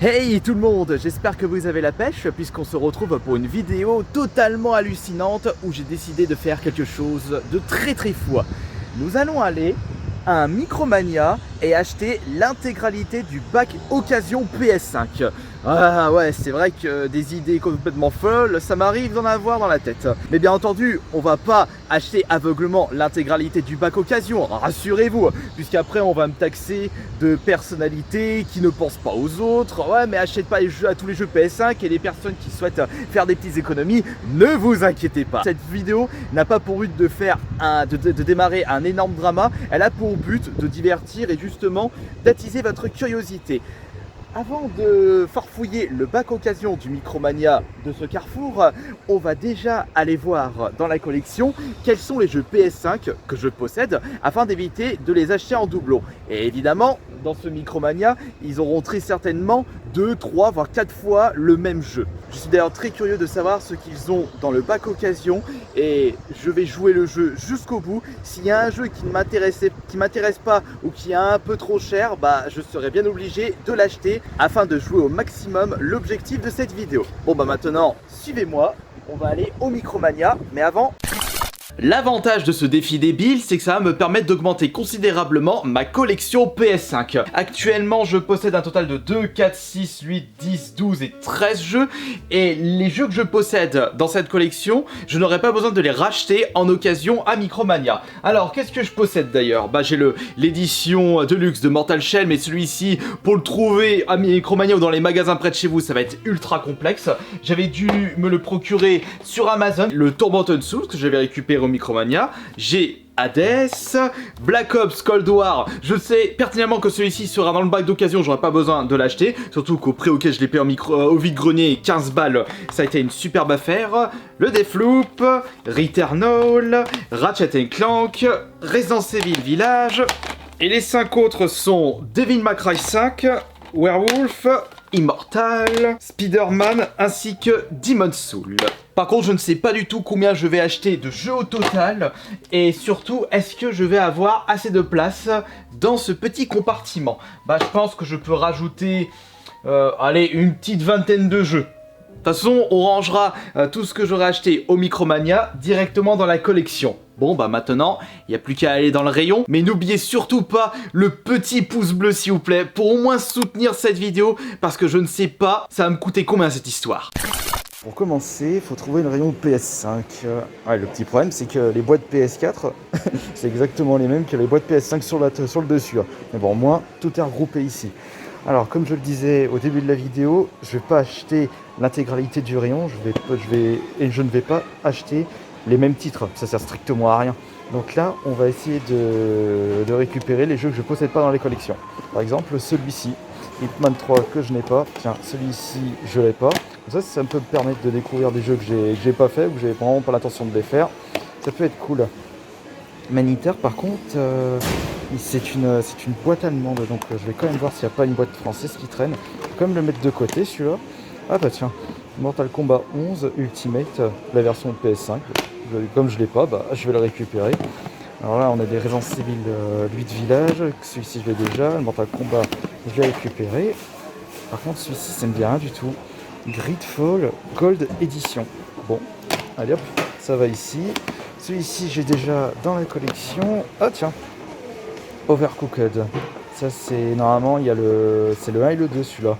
Hey tout le monde, j'espère que vous avez la pêche puisqu'on se retrouve pour une vidéo totalement hallucinante où j'ai décidé de faire quelque chose de très fou. Nous allons aller à un Micromania et acheter l'intégralité du bac occasion PS5. Ah ouais, c'est vrai que des idées complètement folles, ça m'arrive d'en avoir dans la tête. Mais bien entendu, on va pas acheter aveuglement l'intégralité du bac occasion, rassurez-vous, puisqu'après on va me taxer de personnalité qui ne pense pas aux autres. Ouais, mais achète pas les jeux à tous les jeux PS5 et les personnes qui souhaitent faire des petites économies, ne vous inquiétez pas. Cette vidéo n'a pas pour but de faire de démarrer un énorme drama, elle a pour but de divertir et justement d'attiser votre curiosité. Avant de farfouiller le bac occasion du Micromania de ce carrefour, on va déjà aller voir dans la collection quels sont les jeux PS5 que je possède afin d'éviter de les acheter en doublon. Et évidemment, dans ce Micromania, ils auront très certainement 2, 3, voire 4 fois le même jeu. Je suis d'ailleurs très curieux de savoir ce qu'ils ont dans le bac occasion et je vais jouer le jeu jusqu'au bout. S'il y a un jeu qui ne m'intéresse pas ou qui est un peu trop cher, bah je serai bien obligé de l'acheter afin de jouer au maximum l'objectif de cette vidéo. Bon bah maintenant, suivez-moi, on va aller au Micromania, mais avant... L'avantage de ce défi débile, c'est que ça va me permettre d'augmenter considérablement ma collection PS5. Actuellement, je possède un total de 2, 4, 6, 8, 10, 12 et 13 jeux. Et les jeux que je possède dans cette collection, je n'aurai pas besoin de les racheter en occasion à Micromania. Alors, qu'est-ce que je possède d'ailleurs? Bah, j'ai l'édition Deluxe de Mortal Shell, mais celui-ci, pour le trouver à Micromania ou dans les magasins près de chez vous, ça va être ultra complexe. J'avais dû me le procurer sur Amazon, le Tormented Souls que j'avais récupéré au Micromania. J'ai Hades, Black Ops Cold War, je sais pertinemment que celui-ci sera dans le bac d'occasion, j'aurais pas besoin de l'acheter, surtout qu'au prix auquel je l'ai payé au vide-grenier, 15 balles, ça a été une superbe affaire. Le Deathloop, Returnal, Ratchet & Clank, Resident Evil Village, et les 5 autres sont Devil May Cry 5, Werewolf, Immortal, Spider-Man ainsi que Demon's Souls. Par contre, je ne sais pas du tout combien je vais acheter de jeux au total et surtout, est-ce que je vais avoir assez de place dans ce petit compartiment? Bah, je pense que je peux rajouter, allez, une petite vingtaine de jeux. De toute façon, on rangera tout ce que j'aurai acheté au Micromania directement dans la collection. Bon bah maintenant, il n'y a plus qu'à aller dans le rayon, mais n'oubliez surtout pas le petit pouce bleu s'il vous plaît, pour au moins soutenir cette vidéo, parce que je ne sais pas, ça va me coûter combien cette histoire. Pour commencer, il faut trouver le rayon PS5. Ouais, le petit problème, c'est que les boîtes PS4, c'est exactement les mêmes que les boîtes PS5 sur le dessus. Mais bon, au moins, tout est regroupé ici. Alors, comme je le disais au début de la vidéo, je ne vais pas acheter l'intégralité du rayon, je ne vais pas acheter les mêmes titres, ça sert strictement à rien. Donc là, on va essayer de récupérer les jeux que je ne possède pas dans les collections. Par exemple, celui-ci, Hitman 3 que je n'ai pas. Tiens, celui-ci, je l'ai pas. Ça peut me permettre de découvrir des jeux que j'ai pas fait ou que j'ai vraiment pas l'intention de les faire. Ça peut être cool. Maniter, par contre, c'est une boîte allemande, donc je vais quand même voir s'il n'y a pas une boîte française qui traîne. Je vais quand même le mettre de côté, celui-là. Ah bah tiens, Mortal Kombat 11 Ultimate, la version PS5. Comme je l'ai pas, bah, je vais le récupérer. Alors là, on a des Resident Evil 8 Village. Celui-ci, je l'ai déjà. Le Mortal Kombat, je l'ai récupéré. Par contre, celui-ci, ça me dit rien du tout. Gridfall Gold Edition. Bon, allez hop, ça va ici. Celui-ci, j'ai déjà dans la collection. Ah tiens, Overcooked. Ça, c'est normalement, c'est le 1 et le 2, celui-là.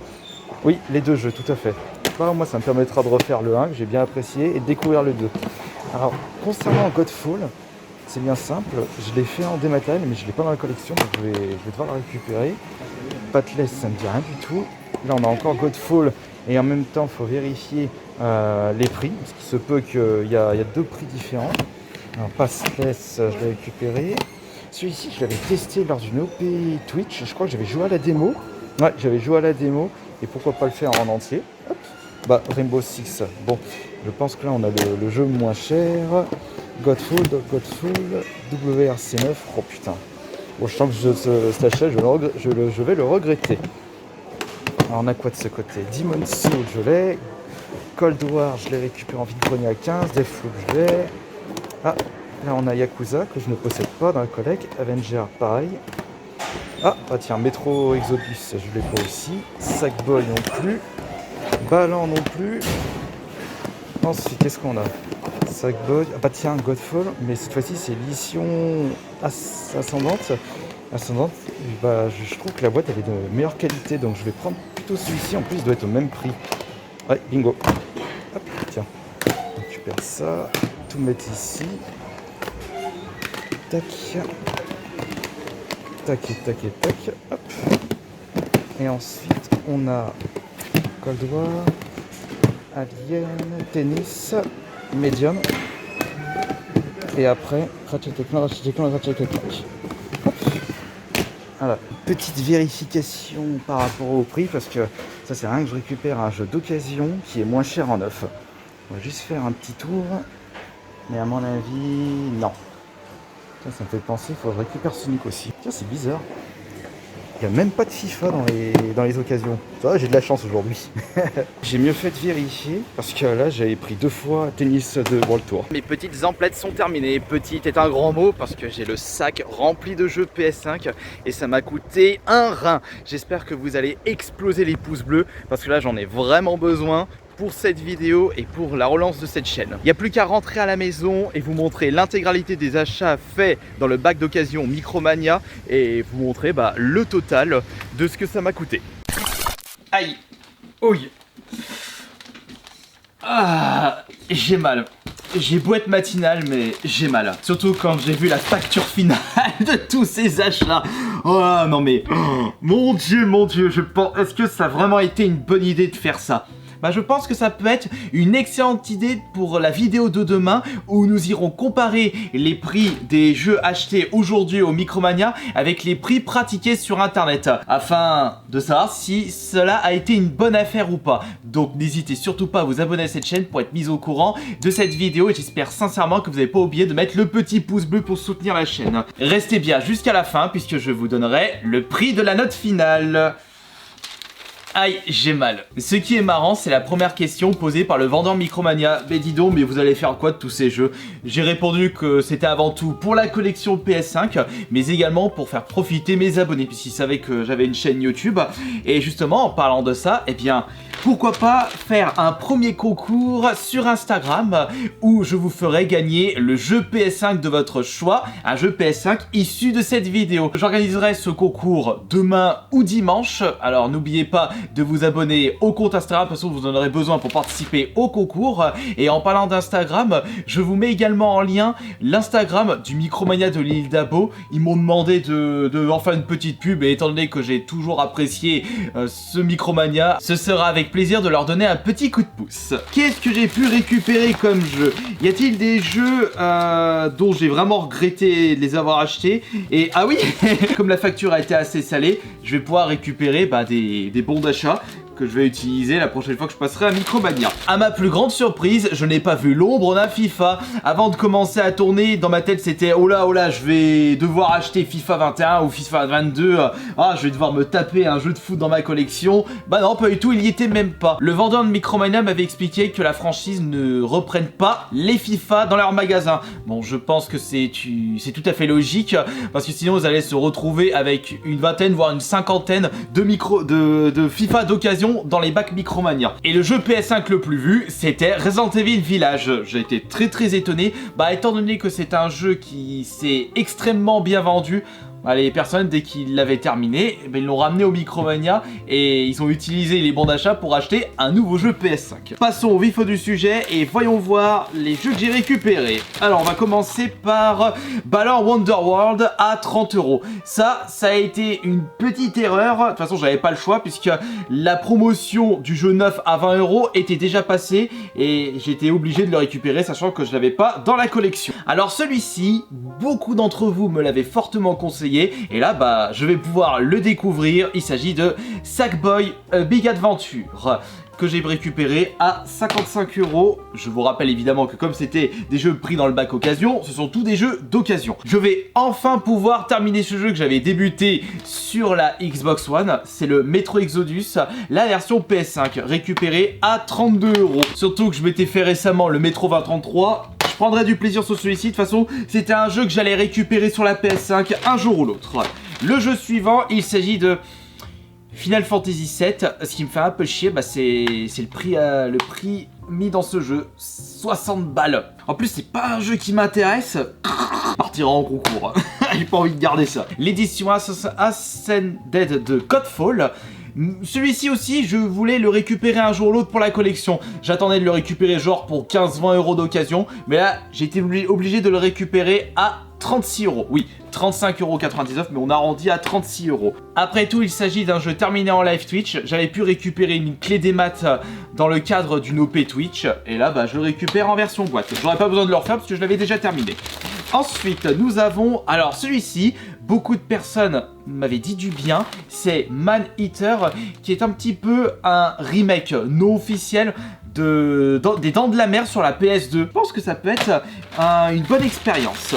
Oui, les deux jeux, tout à fait. Bah, moi, ça me permettra de refaire le 1, que j'ai bien apprécié, et de découvrir le 2. Alors, concernant Godfall, c'est bien simple. Je l'ai fait en dématériel, mais je ne l'ai pas dans la collection, donc je vais devoir la récupérer. Pathless, ça ne me dit rien du tout. Là, on a encore Godfall, et en même temps, il faut vérifier les prix, parce qu'il se peut qu'il y a deux prix différents. Alors, Pathless, je l'ai récupéré. Celui-ci, je l'avais testé lors d'une OP Twitch. Je crois que j'avais joué à la démo. Ouais, j'avais joué à la démo. Et pourquoi pas le faire en entier. Hop. Bah, Rainbow Six. Bon, je pense que là, on a le jeu moins cher. Godfall, WRC9. Oh putain. Bon, je sens que cet achat, je vais le regretter. Alors, on a quoi de ce côté? Demon's Souls, je l'ai. Cold War, je l'ai récupéré en vide-grenier à 15. Deathloop, je l'ai. Ah, là, on a Yakuza, que je ne possède pas dans la collecte. Avenger, pareil. Ah, bah tiens, Metro Exodus, je l'ai pas aussi. Sackboy non plus. Ballant non plus. Ensuite, qu'est-ce qu'on a? Sackboy. Ah bah tiens, Godfall, mais cette fois-ci c'est l'édition ascendante. Bah je trouve que la boîte elle est de meilleure qualité, donc je vais prendre plutôt celui-ci. En plus, il doit être au même prix. Ouais, bingo. Hop, tiens. On récupère ça. Tout mettre ici. Tac. Tac, tac, tac. Hop. Et ensuite, on a Cold War, Alien, Tennis, Medium. Et après, Ratchet & Clank. Hop. Voilà, petite vérification par rapport au prix, parce que ça c'est rien que je récupère un jeu d'occasion qui est moins cher en neuf. On va juste faire un petit tour, mais à mon avis, non. Ça me fait penser, il faut que je récupère Sonic aussi. Tiens, c'est bizarre. Il n'y a même pas de FIFA dans les occasions. Ça va, j'ai de la chance aujourd'hui. J'ai mieux fait de vérifier parce que là j'avais pris 2 fois Tennis de World Tour. Mes petites emplettes sont terminées. Petite est un grand mot parce que j'ai le sac rempli de jeux PS5 et ça m'a coûté un rein. J'espère que vous allez exploser les pouces bleus parce que là j'en ai vraiment besoin pour cette vidéo et pour la relance de cette chaîne. Il n'y a plus qu'à rentrer à la maison et vous montrer l'intégralité des achats faits dans le bac d'occasion Micromania et vous montrer le total de ce que ça m'a coûté. Aïe, ouille. Ah, j'ai mal. J'ai beau être matinal, mais j'ai mal. Surtout quand j'ai vu la facture finale de tous ces achats. Oh non mais, oh, mon Dieu, je pense, est-ce que ça a vraiment été une bonne idée de faire ça? Je pense que ça peut être une excellente idée pour la vidéo de demain où nous irons comparer les prix des jeux achetés aujourd'hui au Micromania avec les prix pratiqués sur internet afin de savoir si cela a été une bonne affaire ou pas. Donc n'hésitez surtout pas à vous abonner à cette chaîne pour être mis au courant de cette vidéo et j'espère sincèrement que vous n'avez pas oublié de mettre le petit pouce bleu pour soutenir la chaîne. Restez bien jusqu'à la fin puisque je vous donnerai le prix de la note finale. Aïe, j'ai mal. Ce qui est marrant, c'est la première question posée par le vendeur Micromania. Mais dis donc, mais vous allez faire quoi de tous ces jeux? J'ai répondu que c'était avant tout pour la collection PS5, mais également pour faire profiter mes abonnés, puisqu'ils savaient que j'avais une chaîne YouTube. Et justement, en parlant de ça, eh bien, pourquoi pas faire un premier concours sur Instagram où je vous ferai gagner le jeu PS5 de votre choix, un jeu PS5 issu de cette vidéo. J'organiserai ce concours demain ou dimanche, alors n'oubliez pas de vous abonner au compte Instagram, de toute façon vous en aurez besoin pour participer au concours. Et en parlant d'Instagram, je vous mets également en lien l'Instagram du Micromania de l'île d'Abo. Ils m'ont demandé de en faire une petite pub et étant donné que j'ai toujours apprécié ce Micromania, ce sera avec plaisir de leur donner un petit coup de pouce. Qu'est-ce que j'ai pu récupérer comme jeu? Y a-t-il des jeux dont j'ai vraiment regretté de les avoir achetés? Et ah oui, comme la facture a été assez salée, je vais pouvoir récupérer des bons d'achat que je vais utiliser la prochaine fois que je passerai à Micromania. À ma plus grande surprise, je n'ai pas vu l'ombre d'un FIFA. Avant de commencer à tourner, dans ma tête c'était oh là, je vais devoir acheter FIFA 21 ou FIFA 22. Ah, je vais devoir me taper un jeu de foot dans ma collection. Bah non, pas du tout, il y était même pas. Le vendeur de Micromania m'avait expliqué que la franchise ne reprenne pas les FIFA dans leur magasin. Bon, je pense que c'est tout à fait logique parce que sinon vous allez se retrouver avec une vingtaine voire une cinquantaine de FIFA d'occasion dans les bacs Micromania. Et le jeu PS5 le plus vu, c'était Resident Evil Village. J'ai été très étonné, étant donné que c'est un jeu qui s'est extrêmement bien vendu. Les personnes, dès qu'ils l'avaient terminé, ils l'ont ramené au Micromania et ils ont utilisé les bons d'achat pour acheter un nouveau jeu PS5. Passons au vif du sujet et voyons voir les jeux que j'ai récupérés. Alors, on va commencer par Balan Wonderworld à 30 €. Ça a été une petite erreur. De toute façon, j'avais pas le choix puisque la promotion du jeu neuf à 20 € était déjà passée et j'étais obligé de le récupérer sachant que je l'avais pas dans la collection. Alors celui-ci, beaucoup d'entre vous me l'avaient fortement conseillé. Et là, je vais pouvoir le découvrir. Il s'agit de Sackboy Big Adventure que j'ai récupéré à 55 €. Je vous rappelle évidemment que comme c'était des jeux pris dans le bac occasion, ce sont tous des jeux d'occasion. Je vais enfin pouvoir terminer ce jeu que j'avais débuté sur la Xbox One. C'est le Metro Exodus, la version PS5, récupéré à 32 €. Surtout que je m'étais fait récemment le Metro 2033. Je prendrai du plaisir sur celui-ci. De toute façon, c'était un jeu que j'allais récupérer sur la PS5 un jour ou l'autre. Le jeu suivant, il s'agit de Final Fantasy VII. Ce qui me fait un peu chier, bah c'est le prix mis dans ce jeu, 60 balles. En plus, c'est pas un jeu qui m'intéresse. Partira en concours. J'ai pas envie de garder ça. L'édition Ascended de Godfall. Celui-ci aussi, je voulais le récupérer un jour ou l'autre pour la collection. J'attendais de le récupérer genre pour 15-20 euros d'occasion. Mais là, j'ai été obligé de le récupérer à 36 euros. Oui, 35,99 €, mais on arrondit à 36 euros. Après tout, il s'agit d'un jeu terminé en live Twitch. J'avais pu récupérer une clé des maths dans le cadre d'une OP Twitch. Et là, bah, je le récupère en version boîte. J'aurais pas besoin de le refaire parce que je l'avais déjà terminé. Ensuite, nous avons, alors celui-ci, beaucoup de personnes m'avaient dit du bien, c'est Man Eater, qui est un petit peu un remake non officiel des Dents de la Mer sur la PS2. Je pense que ça peut être une bonne expérience.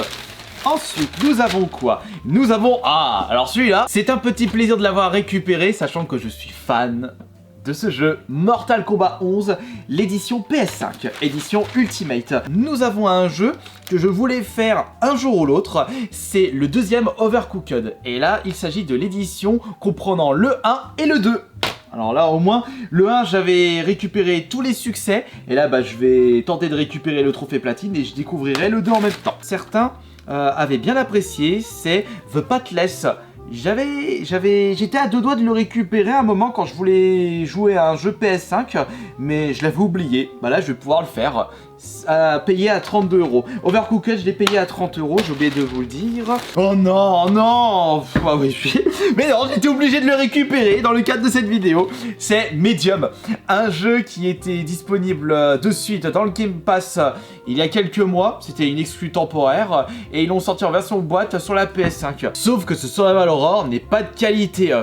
Ensuite, nous avons quoi? Nous avons... Ah, alors celui-là, c'est un petit plaisir de l'avoir récupéré, sachant que je suis fan de ce jeu, Mortal Kombat 11, l'édition PS5, édition Ultimate. Nous avons un jeu que je voulais faire un jour ou l'autre, c'est le deuxième Overcooked. Et là, il s'agit de l'édition comprenant le 1 et le 2. Alors là, au moins, le 1, j'avais récupéré tous les succès, et là, bah, je vais tenter de récupérer le trophée platine, et je découvrirai le 2 en même temps. Certains avaient bien apprécié, c'est The Patless. J'étais à deux doigts de le récupérer à un moment quand je voulais jouer à un jeu PS5, mais je l'avais oublié. Bah là, je vais pouvoir le faire. Payé à 32 euros. Overcooked, je l'ai payé à 30 euros, j'ai oublié de vous le dire. Oh non, non. Ah oui, mais non, j'étais obligé de le récupérer dans le cadre de cette vidéo. C'est Medium, un jeu qui était disponible de suite dans le Game Pass il y a quelques mois. C'était une exclue temporaire et ils l'ont sorti en version boîte sur la PS5. Sauf que ce Survival Horror n'est pas de qualité.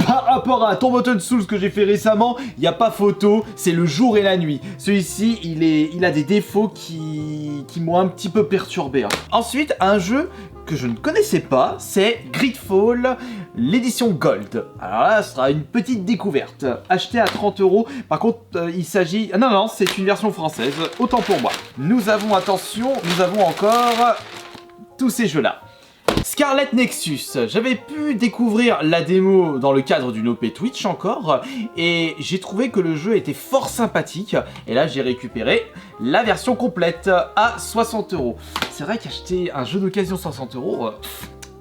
Par rapport à Tomb Raider Souls que j'ai fait récemment, il n'y a pas photo, c'est le jour et la nuit. Celui-ci, il a des défauts qui m'ont un petit peu perturbé. Ensuite, un jeu que je ne connaissais pas, c'est Gridfall, l'édition Gold. Alors là, ce sera une petite découverte. Acheté à 30 euros. Par contre, il s'agit... Ah non, c'est une version française, autant pour moi. Nous avons, attention, nous avons encore tous ces jeux-là. Scarlet Nexus, j'avais pu découvrir la démo dans le cadre d'une OP Twitch encore, et j'ai trouvé que le jeu était fort sympathique, et là j'ai récupéré la version complète à 60 euros. C'est vrai qu'acheter un jeu d'occasion 60 euros,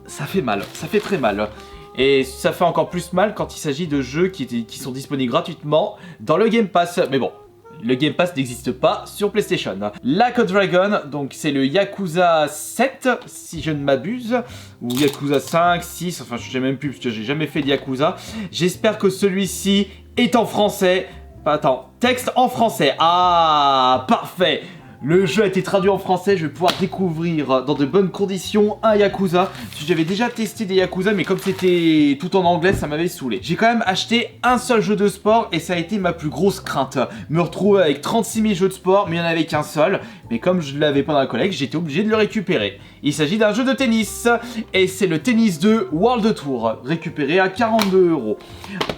ça fait mal, ça fait très mal. Et ça fait encore plus mal quand il s'agit de jeux qui sont disponibles gratuitement dans le Game Pass, mais bon. Le Game Pass n'existe pas sur PlayStation. Like a Dragon, donc c'est le Yakuza 7, si je ne m'abuse, ou Yakuza 5, 6, enfin je sais même plus parce que j'ai jamais fait de Yakuza. J'espère que celui-ci est en français. Attends, texte en français. Ah, parfait. Le jeu a été traduit en français, je vais pouvoir découvrir dans de bonnes conditions un Yakuza. J'avais déjà testé des Yakuza, mais comme c'était tout en anglais, ça m'avait saoulé. J'ai quand même acheté un seul jeu de sport et ça a été ma plus grosse crainte. Me retrouver avec 36 000 jeux de sport, mais il n'y en avait qu'un seul. Mais comme je ne l'avais pas dans la collecte, j'étais obligé de le récupérer. Il s'agit d'un jeu de tennis et c'est le Tennis 2 World Tour, récupéré à 42 euros.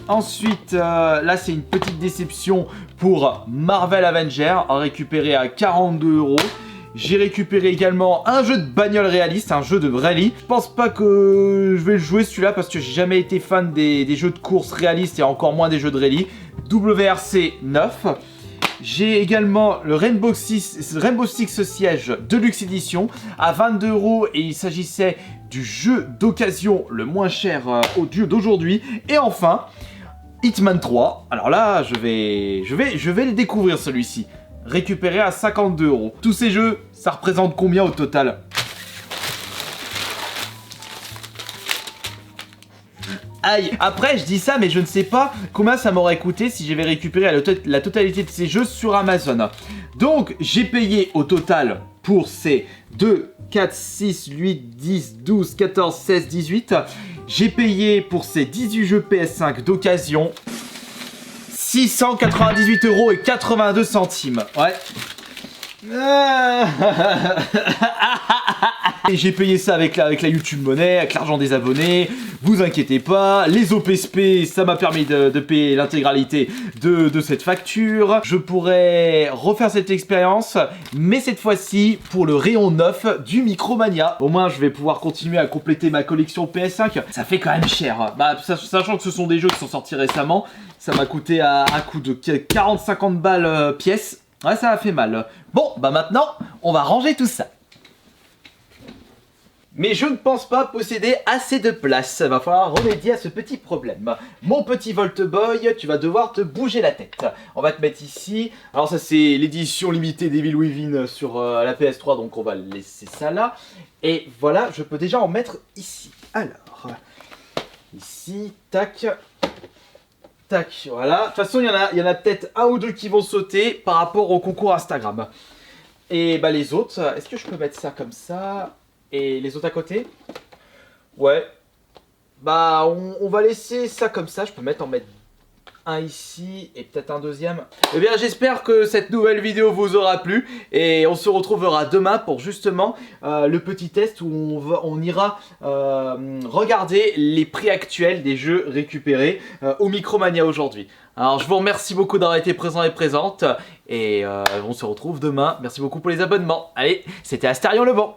Ensuite, là c'est une petite déception pour Marvel Avenger, récupéré à 42 euros. J'ai récupéré également un jeu de bagnole réaliste, un jeu de rallye. Je pense pas que je vais le jouer celui-là parce que j'ai jamais été fan des jeux de course réalistes et encore moins des jeux de rallye. WRC 9. J'ai également le Rainbow Six Siege Deluxe Edition à 22 euros et il s'agissait du jeu d'occasion le moins cher au dieu d'aujourd'hui. Et enfin, Hitman 3. Alors là, je vais le découvrir celui-ci. Récupéré à 52 euros. Tous ces jeux, ça représente combien au total ? Aïe, après je dis ça mais je ne sais pas combien ça m'aurait coûté si j'avais récupéré la totalité de ces jeux sur Amazon. Donc j'ai payé au total pour ces 2, 4, 6, 8, 10, 12, 14, 16, 18. J'ai payé pour ces 18 jeux PS5 d'occasion 698,82 €. Ouais. Et j'ai payé ça avec la YouTube Money, avec l'argent des abonnés. Vous inquiétez pas, les OPSP, ça m'a permis de payer l'intégralité de cette facture. Je pourrais refaire cette expérience, mais cette fois-ci pour le rayon 9 du Micromania. Au moins, je vais pouvoir continuer à compléter ma collection PS5. Ça fait quand même cher. Bah, sachant que ce sont des jeux qui sont sortis récemment, ça m'a coûté à un coût de 40-50 balles pièce. Ouais, ça a fait mal. Bon, bah maintenant, on va ranger tout ça. Mais je ne pense pas posséder assez de place. Va falloir remédier à ce petit problème. Mon petit Volt Boy, tu vas devoir te bouger la tête. On va te mettre ici. Alors ça c'est l'édition limitée d'Evil Within sur la PS3, donc on va laisser ça là. Et voilà, je peux déjà en mettre ici. Alors, ici, tac. Tac, voilà. De toute façon, il y en a peut-être un ou deux qui vont sauter par rapport au concours Instagram. Et bah les autres, est-ce que je peux mettre ça comme ça? Et les autres à côté? Ouais. Bah on va laisser ça comme ça. Je peux en mettre un ici et peut-être un deuxième. Eh bien j'espère que cette nouvelle vidéo vous aura plu. Et on se retrouvera demain pour justement le petit test où on ira regarder les prix actuels des jeux récupérés au Micromania aujourd'hui. Alors je vous remercie beaucoup d'avoir été présent et présente. Et on se retrouve demain. Merci beaucoup pour les abonnements. Allez, c'était Astarion Le Bon.